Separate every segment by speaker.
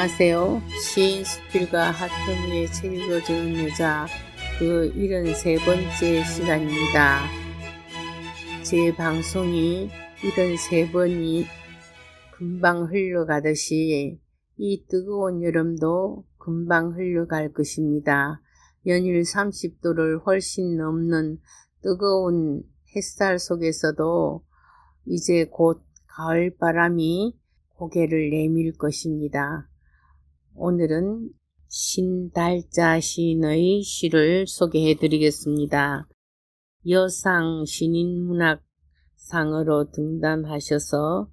Speaker 1: 안녕하세요. 시인 수필과 하트미의 책 읽어주는 여자 그 73번째 시간입니다. 제 방송이 73번이 금방 흘러가듯이 이 뜨거운 여름도 금방 흘러갈 것입니다. 연일 30도를 훨씬 넘는 뜨거운 햇살 속에서도 이제 곧 가을바람이 고개를 내밀 것입니다. 오늘은 신달자 시인의 시를 소개해 드리겠습니다. 여상 신인문학상으로 등단하셔서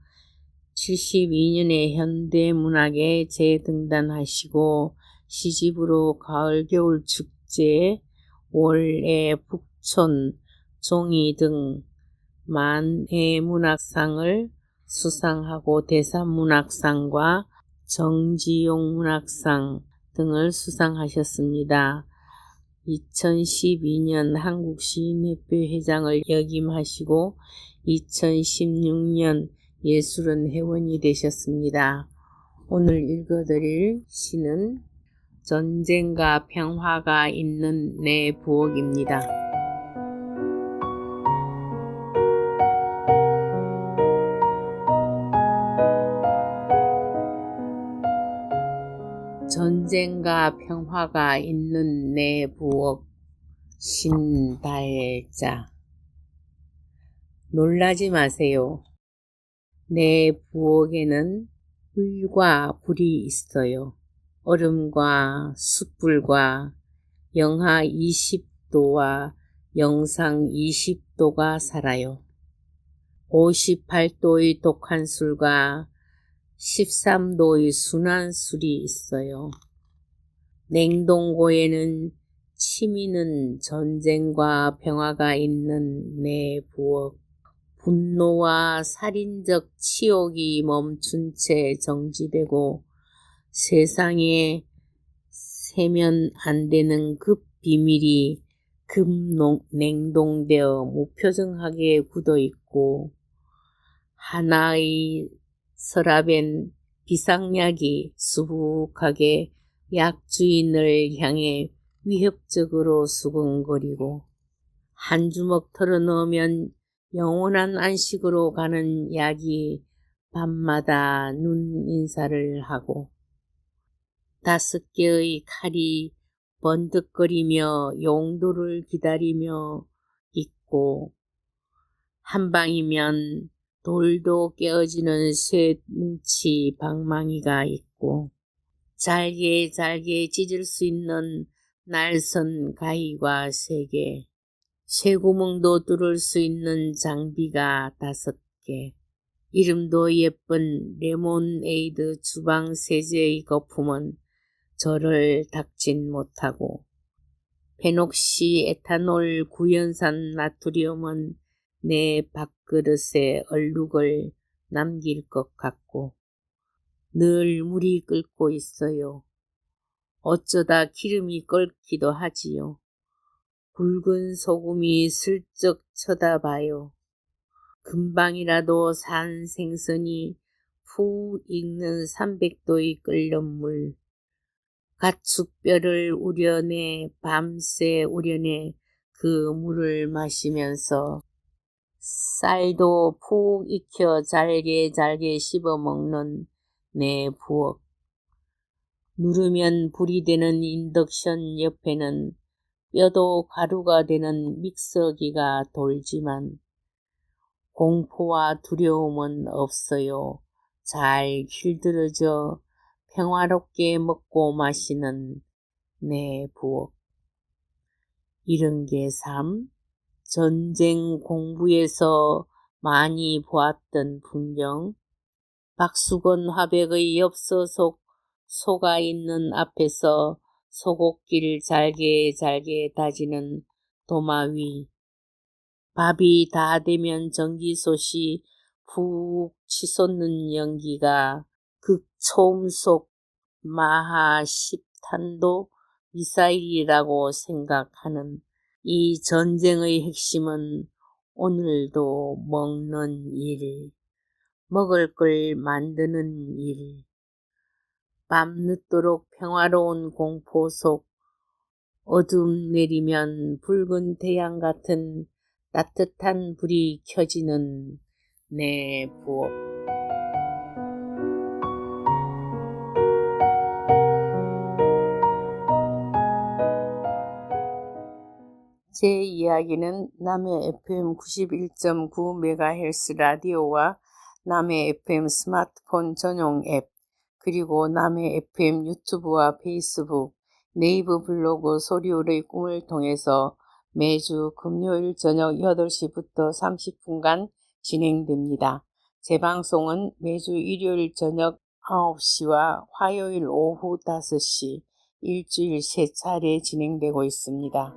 Speaker 1: 72년에 현대문학에 재등단하시고 시집으로 가을 겨울 축제, 월애 북촌, 종이 등 만해 문학상을 수상하고 대사문학상과 정지용 문학상 등을 수상하셨습니다. 2012년 한국시인협회 회장을 역임하시고 2016년 예술은 회원이 되셨습니다. 오늘 읽어드릴 시는 전쟁과 평화가 있는 내 부엌입니다. 전쟁과 평화가 있는 내 부엌. 신달자. 놀라지 마세요. 내 부엌에는 불과 불이 있어요. 얼음과 숯불과 영하 20도와 영상 20도가 살아요. 58도의 독한 술과 13도의 순한 술이 있어요. 냉동고에는 치미는 전쟁과 평화가 있는 내 부엌. 분노와 살인적 치욕이 멈춘 채 정지되고 세상에 세면 안 되는 급 비밀이 냉동되어 무표정하게 굳어 있고 하나의 서랍엔 비상약이 수북하게 약주인을 향해 위협적으로 수근거리고 한 주먹 털어넣으면 영원한 안식으로 가는 약이 밤마다 눈 인사를 하고 5개의 칼이 번득거리며 용도를 기다리며 있고 한 방이면 돌도 깨어지는 쇠뭉치 방망이가 있고 잘게 찢을 수 있는 날선 가위가 3개, 쇠구멍도 뚫을 수 있는 장비가 5개, 이름도 예쁜 레모네이드 주방 세제의 거품은 저를 닥진 못하고 페녹시 에탄올 구연산 나트륨은 내 밥그릇에 얼룩을 남길 것 같고 늘 물이 끓고 있어요. 어쩌다 기름이 끓기도 하지요. 굵은 소금이 슬쩍 쳐다봐요. 금방이라도 산 생선이 푹 익는 300도의 끓는 물. 가축뼈를 우려내 밤새 우려내 그 물을 마시면서 쌀도 푹 익혀 잘게 씹어먹는 내 부엌. 누르면 불이 되는 인덕션 옆에는 뼈도 가루가 되는 믹서기가 돌지만 공포와 두려움은 없어요. 잘 길들여져 평화롭게 먹고 마시는 내 부엌. 이런 게 삶, 전쟁 공부에서 많이 보았던 풍경, 박수건 화백의 엽서 속 소가 있는 앞에서 소곡기를 잘게 다지는 도마 위, 밥이 다 되면 전기솥이 푹 치솟는 연기가 극초음 속 마하 10탄도 미사일이라고 생각하는 이 전쟁의 핵심은 오늘도 먹는 일, 먹을 걸 만드는 일, 밤늦도록 평화로운 공포 속 어둠 내리면 붉은 태양 같은 따뜻한 불이 켜지는 내 부엌. 제 이야기는 남해 FM 91.9MHz 라디오와 남해 FM 스마트폰 전용 앱, 그리고 남해 FM 유튜브와 페이스북, 네이버 블로그 소리울의 꿈을 통해서 매주 금요일 저녁 8시부터 30분간 진행됩니다. 재방송은 매주 일요일 저녁 9시와 화요일 오후 5시, 일주일 3차례 진행되고 있습니다.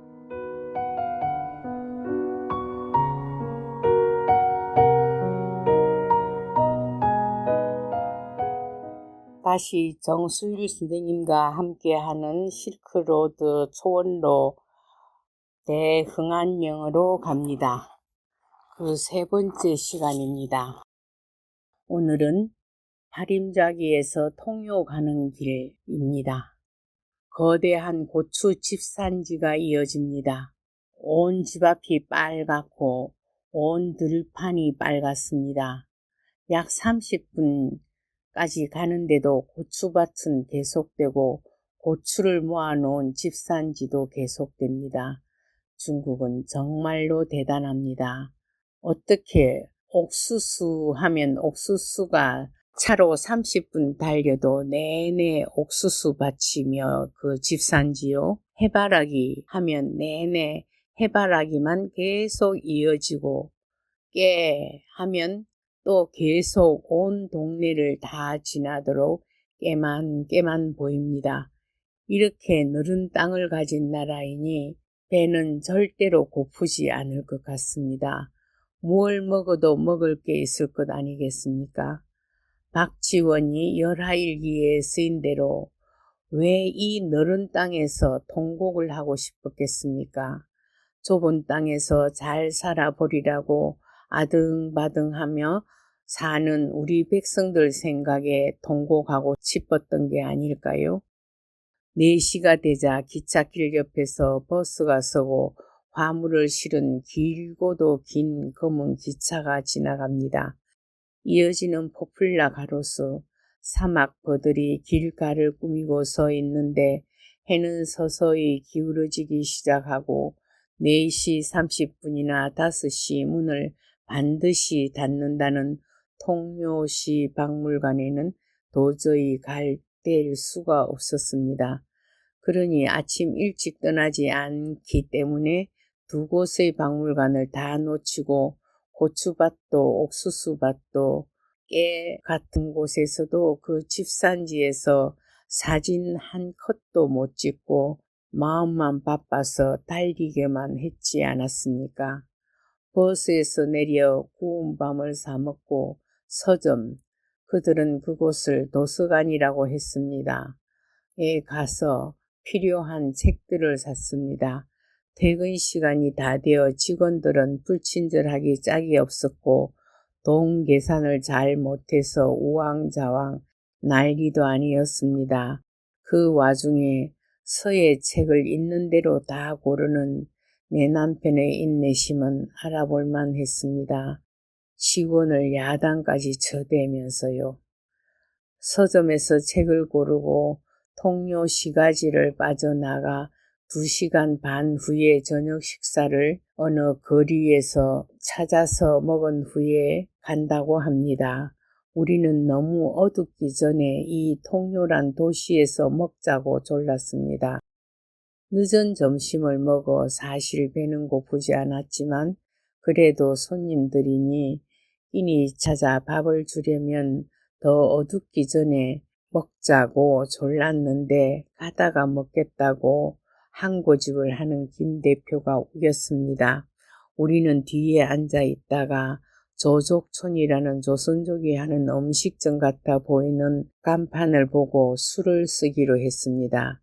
Speaker 1: 다시 정수일 선생님과 함께하는 실크로드 초원로 대흥안령으로 갑니다. 그 3번째 시간입니다. 오늘은 파림자기에서 통요 가는 길입니다. 거대한 고추 집산지가 이어집니다. 온 집 앞이 빨갛고 온 들판이 빨갛습니다. 약 30분까지 가는데도 고추밭은 계속되고 고추를 모아놓은 집산지도 계속됩니다. 중국은 정말로 대단합니다. 어떻게 옥수수 하면 옥수수가 차로 30분 달려도 내내 옥수수 밭이며 그 집산지요. 해바라기 하면 내내 해바라기만 계속 이어지고, 깨 하면 또 계속 온 동네를 다 지나도록 깨만 보입니다. 이렇게 늘은 땅을 가진 나라이니 배는 절대로 고프지 않을 것 같습니다. 무얼 먹어도 먹을 게 있을 것 아니겠습니까? 박지원이 열하일기에 쓰인 대로 왜 이 너른 땅에서 통곡을 하고 싶었겠습니까? 좁은 땅에서 잘 살아보리라고 아등바등하며 사는 우리 백성들 생각에 통곡하고 싶었던 게 아닐까요? 4시가 되자 기찻길 옆에서 버스가 서고 화물을 실은 길고도 긴 검은 기차가 지나갑니다. 이어지는 포플라 가로수, 사막 버들이 길가를 꾸미고 서 있는데 해는 서서히 기울어지기 시작하고 4시 30분이나 5시 문을 반드시 닫는다는 통묘시 박물관에는 도저히 갈 수가 없었습니다. 그러니 아침 일찍 떠나지 않기 때문에 2곳의 박물관을 다 놓치고 고추밭도 옥수수밭도 깨 같은 곳에서도 그 집산지에서 사진 한 컷도 못 찍고 마음만 바빠서 달리게만 했지 않았습니까? 버스에서 내려 구운 밤을 사먹고 서점, 그들은 그곳을 도서관이라고 했습니다. 에 가서 필요한 책들을 샀습니다. 퇴근 시간이 다 되어 직원들은 불친절하기 짝이 없었고 돈 계산을 잘 못해서 우왕좌왕 난리도 아니었습니다. 그 와중에 서예 책을 있는 대로 다 고르는 내 남편의 인내심은 알아볼만 했습니다. 직원을 야단까지 쳐대면서요. 서점에서 책을 고르고 통요 시가지를 빠져나가 2시간 반 후에 저녁 식사를 어느 거리에서 찾아서 먹은 후에 간다고 합니다. 우리는 너무 어둡기 전에 이 통요란 도시에서 먹자고 졸랐습니다. 늦은 점심을 먹어 사실 배는 고프지 않았지만 그래도 손님들이니 끼니 찾아 밥을 주려면 더 어둡기 전에 먹자고 졸랐는데 가다가 먹겠다고 한 고집을 하는 김 대표가 우겼습니다. 우리는 뒤에 앉아 있다가 조족촌이라는 조선족이 하는 음식점 같아 보이는 간판을 보고 술을 쓰기로 했습니다.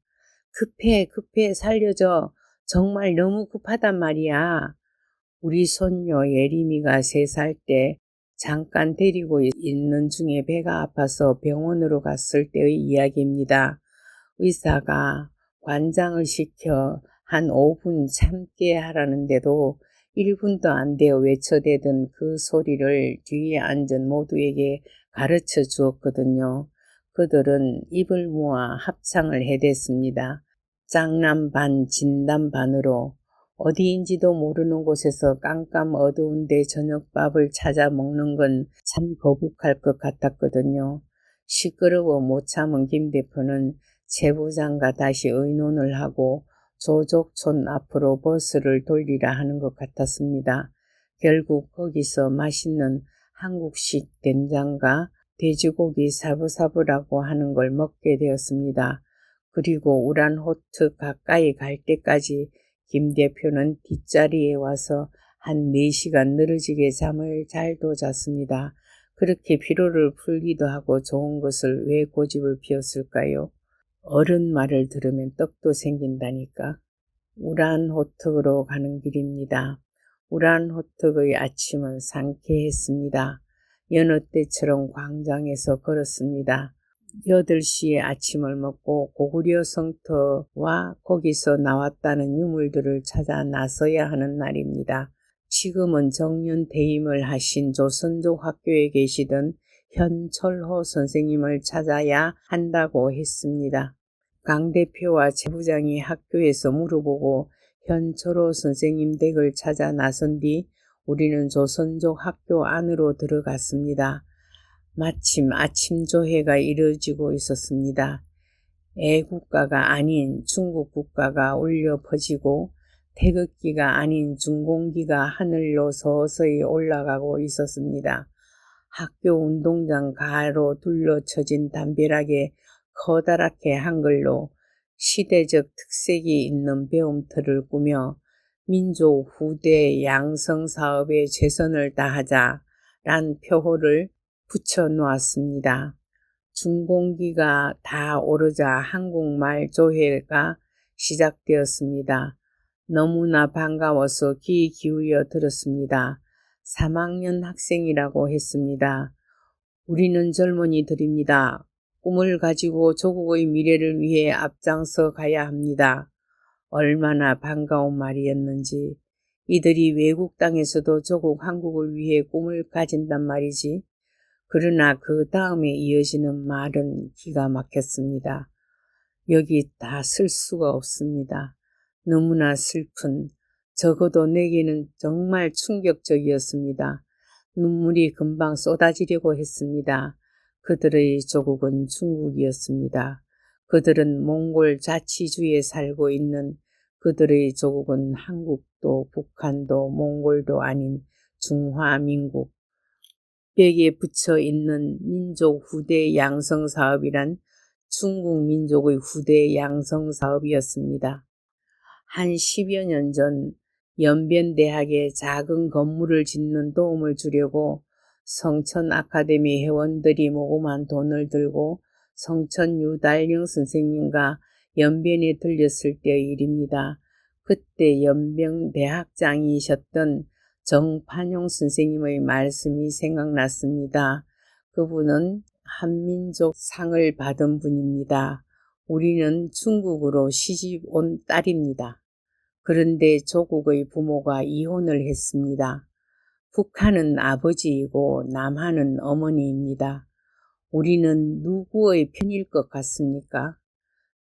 Speaker 1: 급해 살려줘. 정말 너무 급하단 말이야. 우리 손녀 예림이가 3살 때 잠깐 데리고 있는 중에 배가 아파서 병원으로 갔을 때의 이야기입니다. 의사가 관장을 시켜 한 5분 참게 하라는데도 1분도 안 되어 외쳐대던 그 소리를 뒤에 앉은 모두에게 가르쳐 주었거든요. 그들은 입을 모아 합창을 해댔습니다. 짱남 반 진담 반으로 어디인지도 모르는 곳에서 깜깜 어두운데 저녁밥을 찾아 먹는 건 참 거북할 것 같았거든요. 시끄러워 못 참은 김 대표는 최 부장과 다시 의논을 하고 조족촌 앞으로 버스를 돌리라 하는 것 같았습니다. 결국 거기서 맛있는 한국식 된장과 돼지고기 사브사브라고 하는 걸 먹게 되었습니다. 그리고 우란호트 가까이 갈 때까지 김 대표는 뒷자리에 와서 한 4시간 늘어지게 잠을 잘도 잤습니다. 그렇게 피로를 풀기도 하고 좋은 것을 왜 고집을 피웠을까요? 어른 말을 들으면 떡도 생긴다니까. 우란호특으로 가는 길입니다. 우란호특의 아침은 상쾌했습니다. 여느 때처럼 광장에서 걸었습니다. 8시에 아침을 먹고 고구려 성터와 거기서 나왔다는 유물들을 찾아 나서야 하는 날입니다. 지금은 정년 퇴임을 하신 조선족 학교에 계시던 현철호 선생님을 찾아야 한다고 했습니다. 강 대표와 최 부장이 학교에서 물어보고 현철호 선생님 댁을 찾아 나선 뒤 우리는 조선족 학교 안으로 들어갔습니다. 마침 아침 조회가 이루어지고 있었습니다. 애국가가 아닌 중국 국가가 울려 퍼지고 태극기가 아닌 중공기가 하늘로 서서히 올라가고 있었습니다. 학교 운동장 가로 둘러쳐진 담벼락에 커다랗게 한글로 시대적 특색이 있는 배움터를 꾸며 민족 후대 양성 사업에 최선을 다하자 란 표호를 붙여 놓았습니다. 중공기가 다 오르자 한국말 조회가 시작되었습니다. 너무나 반가워서 귀 기울여 들었습니다. 3학년 학생이라고 했습니다. 우리는 젊은이들입니다. 꿈을 가지고 조국의 미래를 위해 앞장서 가야 합니다. 얼마나 반가운 말이었는지. 이들이 외국 땅에서도 조국 한국을 위해 꿈을 가진단 말이지. 그러나 그 다음에 이어지는 말은 기가 막혔습니다. 여기 다 쓸 수가 없습니다. 너무나 슬픈, 적어도 내게는 정말 충격적이었습니다. 눈물이 금방 쏟아지려고 했습니다. 그들의 조국은 중국이었습니다. 그들은 몽골 자치주에 살고 있는 그들의 조국은 한국도 북한도 몽골도 아닌 중화민국. 벽에 붙여 있는 민족 후대 양성 사업이란 중국 민족의 후대 양성 사업이었습니다. 한 10여 년 전 연변대학에 작은 건물을 짓는 도움을 주려고 성천 아카데미 회원들이 모금한 돈을 들고 성천 유달령 선생님과 연변에 들렸을 때의 일입니다. 그때 연변대학장이셨던 정판용 선생님의 말씀이 생각났습니다. 그분은 한민족 상을 받은 분입니다. 우리는 중국으로 시집 온 딸입니다. 그런데 조국의 부모가 이혼을 했습니다. 북한은 아버지이고 남한은 어머니입니다. 우리는 누구의 편일 것 같습니까?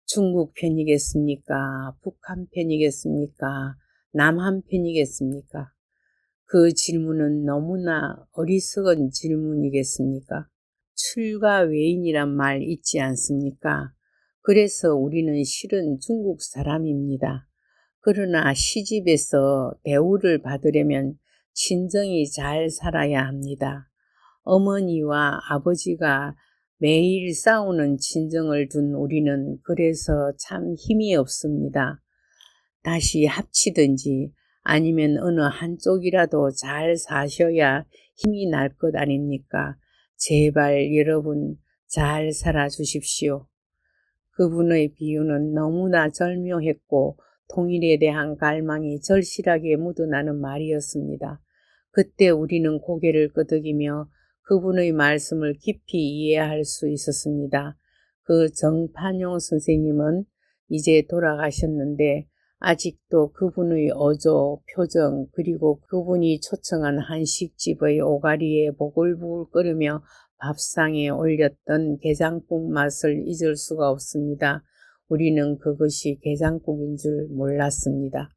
Speaker 1: 중국 편이겠습니까? 북한 편이겠습니까? 남한 편이겠습니까? 그 질문은 너무나 어리석은 질문이겠습니까? 출가 외인이란 말 있지 않습니까? 그래서 우리는 실은 중국 사람입니다. 그러나 시집에서 대우를 받으려면 친정이 잘 살아야 합니다. 어머니와 아버지가 매일 싸우는 친정을 둔 우리는 그래서 참 힘이 없습니다. 다시 합치든지 아니면 어느 한쪽이라도 잘 사셔야 힘이 날 것 아닙니까? 제발 여러분 잘 살아주십시오. 그분의 비유는 너무나 절묘했고 통일에 대한 갈망이 절실하게 묻어나는 말이었습니다. 그때 우리는 고개를 끄덕이며 그분의 말씀을 깊이 이해할 수 있었습니다. 그 정판용 선생님은 이제 돌아가셨는데 아직도 그분의 어조, 표정, 그리고 그분이 초청한 한식집의 오가리에 보글보글 끓으며 밥상에 올렸던 게장국 맛을 잊을 수가 없습니다. 우리는 그것이 게장국인 줄 몰랐습니다.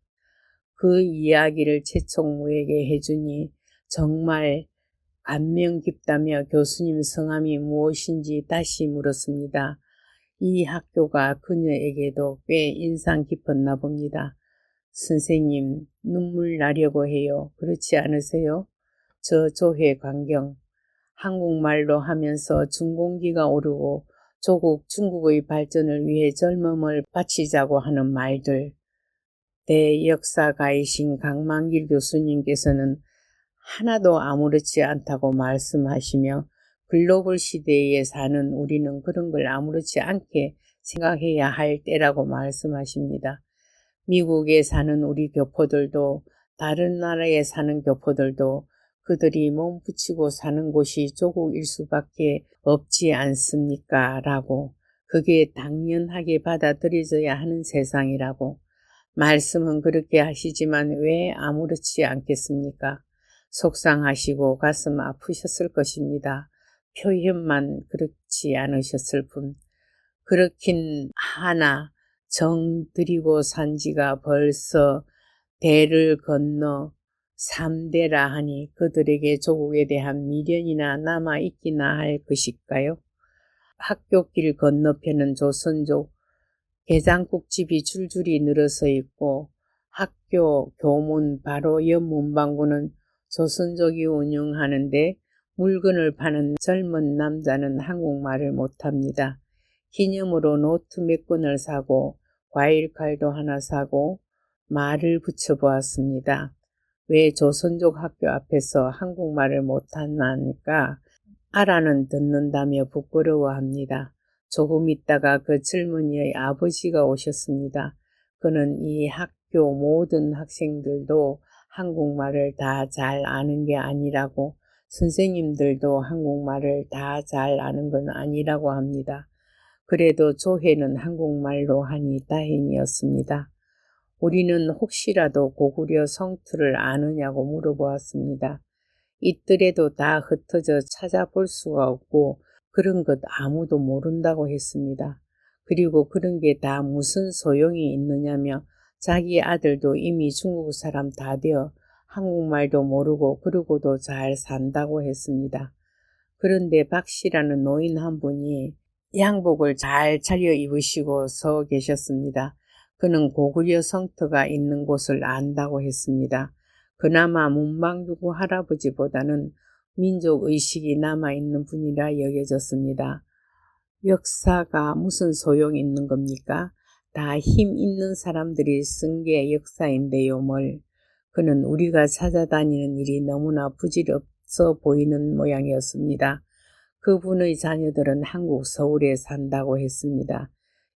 Speaker 1: 그 이야기를 최총무에게 해주니 정말 감명 깊다며 교수님 성함이 무엇인지 다시 물었습니다. 이 학교가 그녀에게도 꽤 인상 깊었나 봅니다. 선생님, 눈물 나려고 해요. 그렇지 않으세요? 저 조회 광경, 한국말로 하면서 중공기가 오르고 조국 중국의 발전을 위해 젊음을 바치자고 하는 말들. 대역사가이신 강만길 교수님께서는 하나도 아무렇지 않다고 말씀하시며 글로벌 시대에 사는 우리는 그런 걸 아무렇지 않게 생각해야 할 때라고 말씀하십니다. 미국에 사는 우리 교포들도 다른 나라에 사는 교포들도 그들이 몸 붙이고 사는 곳이 조국일 수밖에 없지 않습니까? 라고 그게 당연하게 받아들여져야 하는 세상이라고 말씀은 그렇게 하시지만 왜 아무렇지 않겠습니까? 속상하시고 가슴 아프셨을 것입니다. 표현만 그렇지 않으셨을 뿐. 그렇긴 하나 정 들이고 산 지가 벌써 대를 건너 3대라 하니 그들에게 조국에 대한 미련이나 남아있기나 할 것일까요? 학교길 건너편은 조선족 게장국집이 줄줄이 늘어서 있고 학교 교문 바로 옆 문방구는 조선족이 운영하는데 물건을 파는 젊은 남자는 한국말을 못합니다. 기념으로 노트 몇 권을 사고 과일칼도 하나 사고 말을 붙여보았습니다. 왜 조선족 학교 앞에서 한국말을 못하나니까 알아는 듣는다며 부끄러워합니다. 조금 있다가 그 젊은이의 아버지가 오셨습니다. 그는 이 학교 모든 학생들도 한국말을 다 잘 아는 게 아니라고 선생님들도 한국말을 다 잘 아는 건 아니라고 합니다. 그래도 조회는 한국말로 하니 다행이었습니다. 우리는 혹시라도 고구려 성투를 아느냐고 물어보았습니다. 이들에도 다 흩어져 찾아볼 수가 없고 그런 것 아무도 모른다고 했습니다. 그리고 그런 게 다 무슨 소용이 있느냐며 자기 아들도 이미 중국 사람 다 되어 한국말도 모르고 그러고도 잘 산다고 했습니다. 그런데 박 씨라는 노인 한 분이 양복을 잘 차려 입으시고 서 계셨습니다. 그는 고구려 성터가 있는 곳을 안다고 했습니다. 그나마 문방구 할아버지보다는 민족의식이 남아있는 분이라 여겨졌습니다. 역사가 무슨 소용이 있는 겁니까? 다 힘 있는 사람들이 쓴 게 역사인데요, 뭘. 그는 우리가 찾아다니는 일이 너무나 부질없어 보이는 모양이었습니다. 그분의 자녀들은 한국 서울에 산다고 했습니다.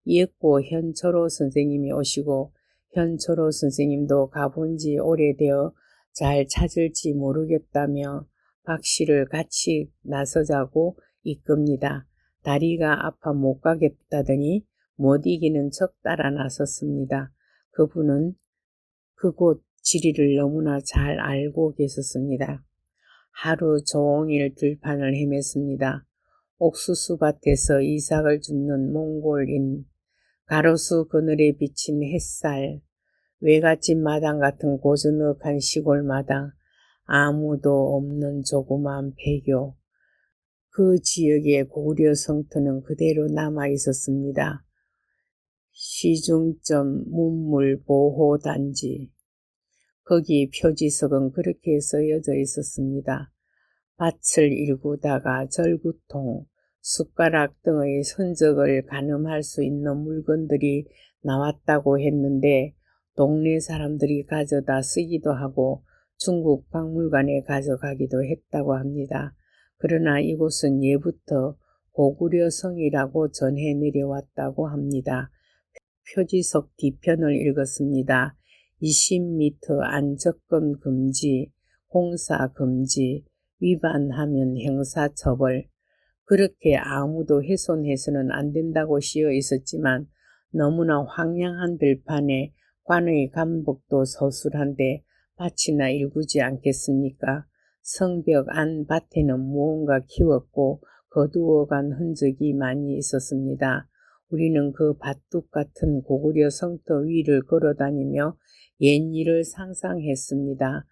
Speaker 1: 이윽고 현철호 선생님이 오시고 현철호 선생님도 가본 지 오래되어 잘 찾을지 모르겠다며 박 씨를 같이 나서자고 이끕니다. 다리가 아파 못 가겠다더니 못 이기는 척 따라 나섰습니다. 그분은 그곳 지리를 너무나 잘 알고 계셨습니다. 하루 종일 들판을 헤맸습니다. 옥수수밭에서 이삭을 줍는 몽골인, 가로수 그늘에 비친 햇살, 외갓집 마당 같은 고즈넉한 시골 마당, 아무도 없는 조그만 폐교. 그 지역의 고구려 성터는 그대로 남아 있었습니다. 시중점 문물보호단지. 거기 표지석은 그렇게 쓰여져 있었습니다. 밭을 일구다가 절구통, 숟가락 등의 흔적을 가늠할 수 있는 물건들이 나왔다고 했는데 동네 사람들이 가져다 쓰기도 하고 중국 박물관에 가져가기도 했다고 합니다. 그러나 이곳은 예부터 고구려 성이라고 전해 내려왔다고 합니다. 표지석 뒤편을 읽었습니다. 20m 안 접근 금지, 공사 금지, 위반하면 형사처벌. 그렇게 아무도 훼손해서는 안 된다고 씌어 있었지만 너무나 황량한 들판에 관의 감복도 서술한데 밭이나 일구지 않겠습니까? 성벽 안 밭에는 무언가 키웠고 거두어간 흔적이 많이 있었습니다. 우리는 그 밭둑 같은 고구려 성터 위를 걸어다니며 옛일을 상상했습니다.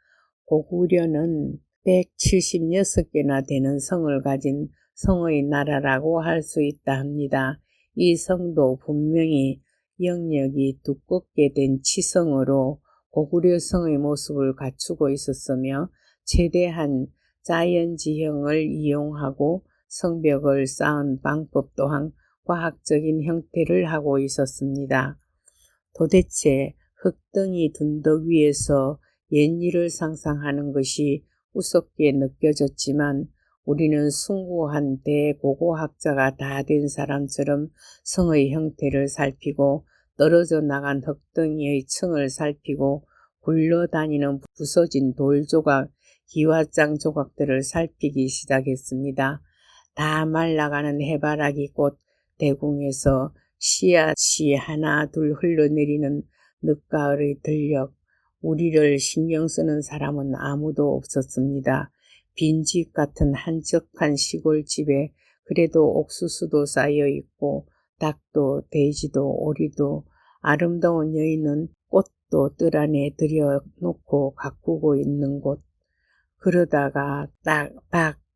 Speaker 1: 고구려는 176개나 되는 성을 가진 성의 나라라고 할 수 있다 합니다. 이 성도 분명히 영역이 두껍게 된 치성으로 고구려 성의 모습을 갖추고 있었으며 최대한 자연지형을 이용하고 성벽을 쌓은 방법 또한 과학적인 형태를 하고 있었습니다. 도대체 흙덩이 둔덕 위에서 옛일을 상상하는 것이 우습게 느껴졌지만 우리는 숭고한 대고고학자가 다 된 사람처럼 성의 형태를 살피고 떨어져 나간 흙덩이의 층을 살피고 굴러다니는 부서진 돌조각, 기와장 조각들을 살피기 시작했습니다. 다 말라가는 해바라기 꽃 대궁에서 씨앗이 하나 둘 흘러내리는 늦가을의 들녘, 우리를 신경 쓰는 사람은 아무도 없었습니다. 빈집 같은 한적한 시골집에 그래도 옥수수도 쌓여 있고 닭도 돼지도 오리도 아름다운 여인은 꽃도 뜰 안에 들여놓고 가꾸고 있는 곳. 그러다가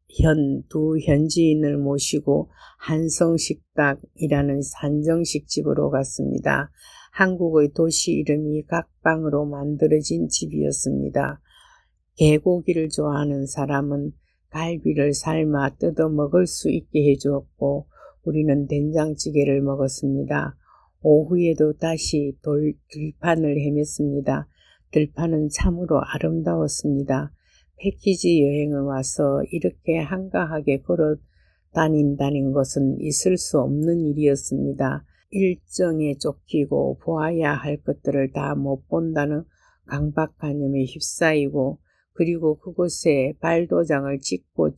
Speaker 1: 현 두 현지인을 모시고 한성식당이라는 한정식 집으로 갔습니다. 한국의 도시 이름이 각방으로 만들어진 집이었습니다. 개고기를 좋아하는 사람은 갈비를 삶아 뜯어 먹을 수 있게 해주었고 우리는 된장찌개를 먹었습니다. 오후에도 다시 들판을 헤맸습니다. 들판은 참으로 아름다웠습니다. 패키지 여행을 와서 이렇게 한가하게 걸어 다닌다는 것은 있을 수 없는 일이었습니다. 일정에 쫓기고 보아야 할 것들을 다 못 본다는 강박관념에 휩싸이고 그리고 그곳에 발도장을 찍고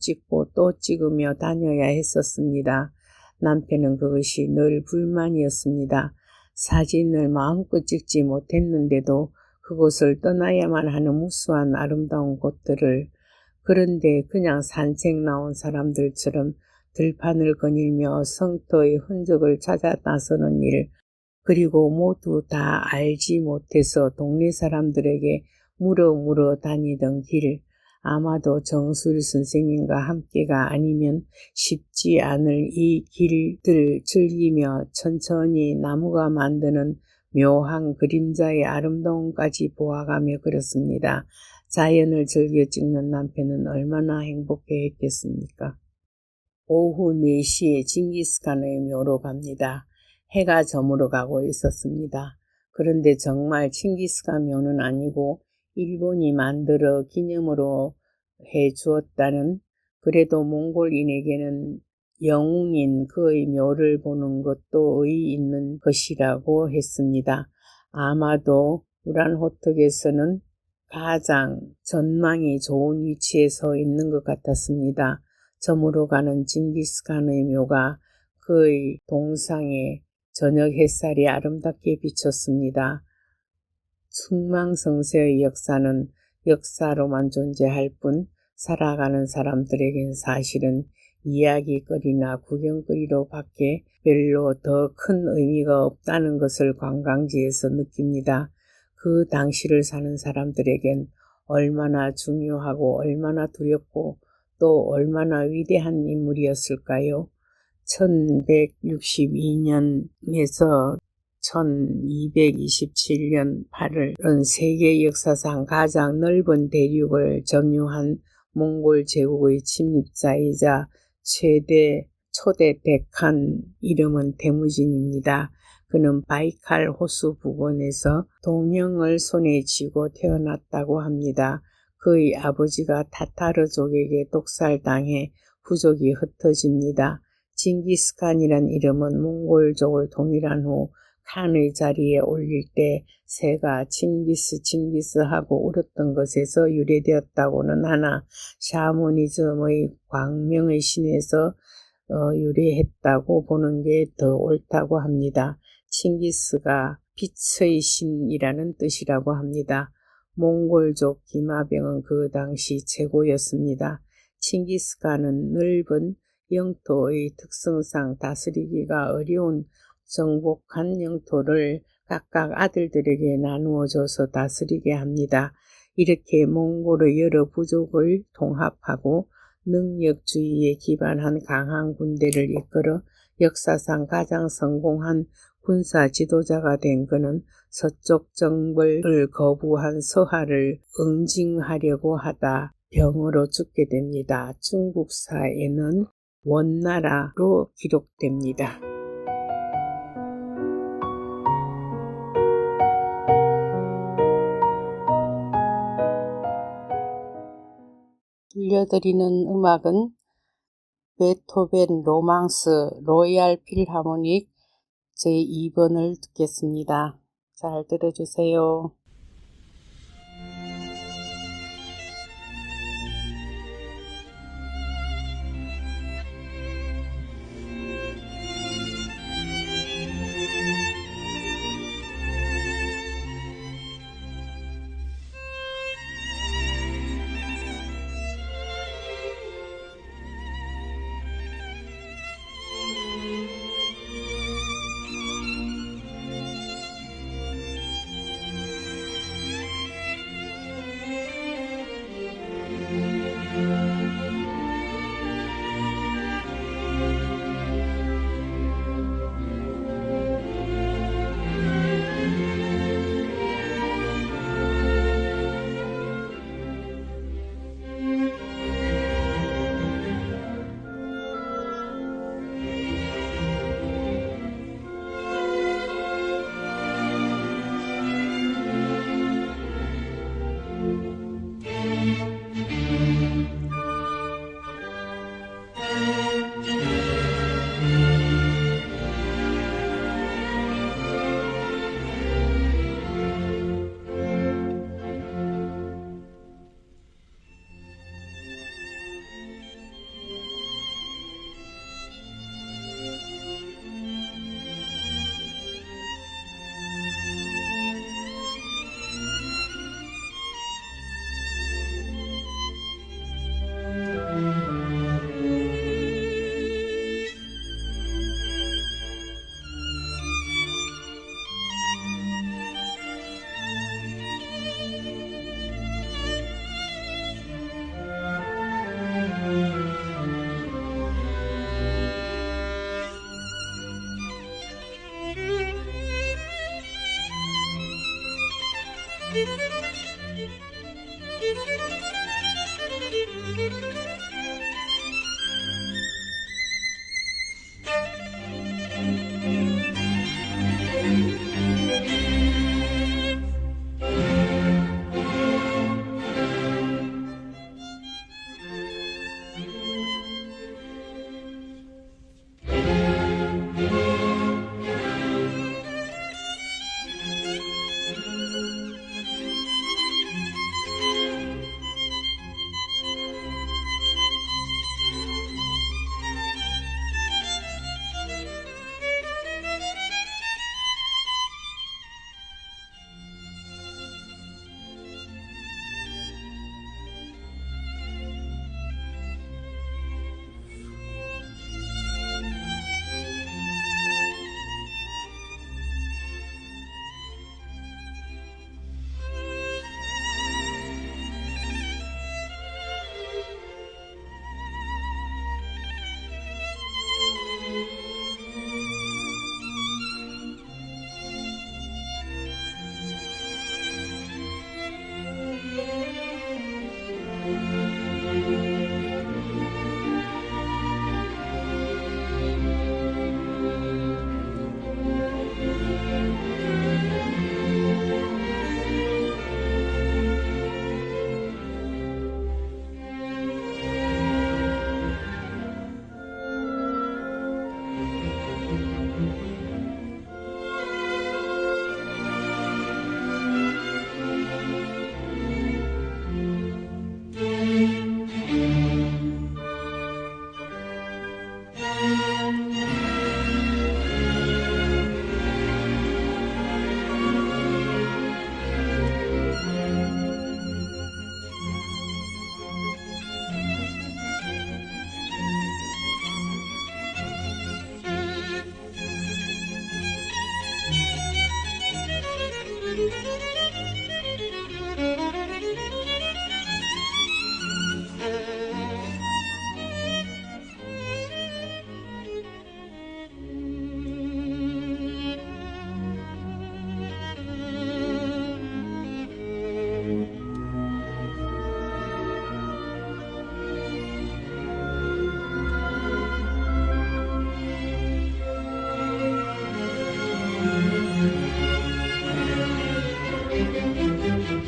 Speaker 1: 또 찍으며 다녀야 했었습니다. 남편은 그것이 늘 불만이었습니다. 사진을 마음껏 찍지 못했는데도 그곳을 떠나야만 하는 무수한 아름다운 곳들을, 그런데 그냥 산책 나온 사람들처럼 들판을 거닐며 성터의 흔적을 찾아 나서는 일, 그리고 모두 다 알지 못해서 동네 사람들에게 물어 다니던 길, 아마도 정수일 선생님과 함께가 아니면 쉽지 않을 이 길들을 즐기며 천천히 나무가 만드는 묘한 그림자의 아름다움까지 보아가며 그렇습니다. 자연을 즐겨 찍는 남편은 얼마나 행복해했겠습니까? 오후 4시에 징기스칸의 묘로 갑니다. 해가 저물어 가고 있었습니다. 그런데 정말 징기스칸 묘는 아니고 일본이 만들어 기념으로 해주었다는, 그래도 몽골인에게는 영웅인 그의 묘를 보는 것도 의의 있는 것이라고 했습니다. 아마도 우란호특에서는 가장 전망이 좋은 위치에 서 있는 것 같았습니다. 저물어 가는 징기스칸의 묘가 그의 동상에 저녁 햇살이 아름답게 비쳤습니다. 충망성세의 역사는 역사로만 존재할 뿐 살아가는 사람들에겐 사실은 이야기거리나 구경거리로 밖에 별로 더 큰 의미가 없다는 것을 관광지에서 느낍니다. 그 당시를 사는 사람들에겐 얼마나 중요하고 얼마나 두렵고 또 얼마나 위대한 인물이었을까요? 1162년에서 1227년 8월은 세계 역사상 가장 넓은 대륙을 점유한 몽골 제국의 침입자이자 초대 데칸, 이름은 태무진입니다. 그는 바이칼 호수 부근에서 동형을 손에 쥐고 태어났다고 합니다. 그의 아버지가 타타르족에게 독살당해 부족이 흩어집니다. 징기스칸이란 이름은 몽골족을 통일한 후 칸의 자리에 올릴 때 새가 징기스 징기스 하고 울었던 것에서 유래되었다고는 하나 샤머니즘의 광명의 신에서 유래했다고 보는 게 더 옳다고 합니다. 칭기스가 빛의 신이라는 뜻이라고 합니다. 몽골족 기마병은 그 당시 최고였습니다. 칭기스칸은 넓은 영토의 특성상 다스리기가 어려운 정복한 영토를 각각 아들들에게 나누어줘서 다스리게 합니다. 이렇게 몽골의 여러 부족을 통합하고 능력주의에 기반한 강한 군대를 이끌어 역사상 가장 성공한 군사 지도자가 된 그는 서쪽 정벌을 거부한 서하를 응징하려고 하다 병으로 죽게 됩니다. 중국사에는 원나라로 기록됩니다. 들려드리는 음악은 베토벤 로망스 로얄 필하모닉 제2번을 듣겠습니다. 잘 들어주세요.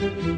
Speaker 2: Thank you.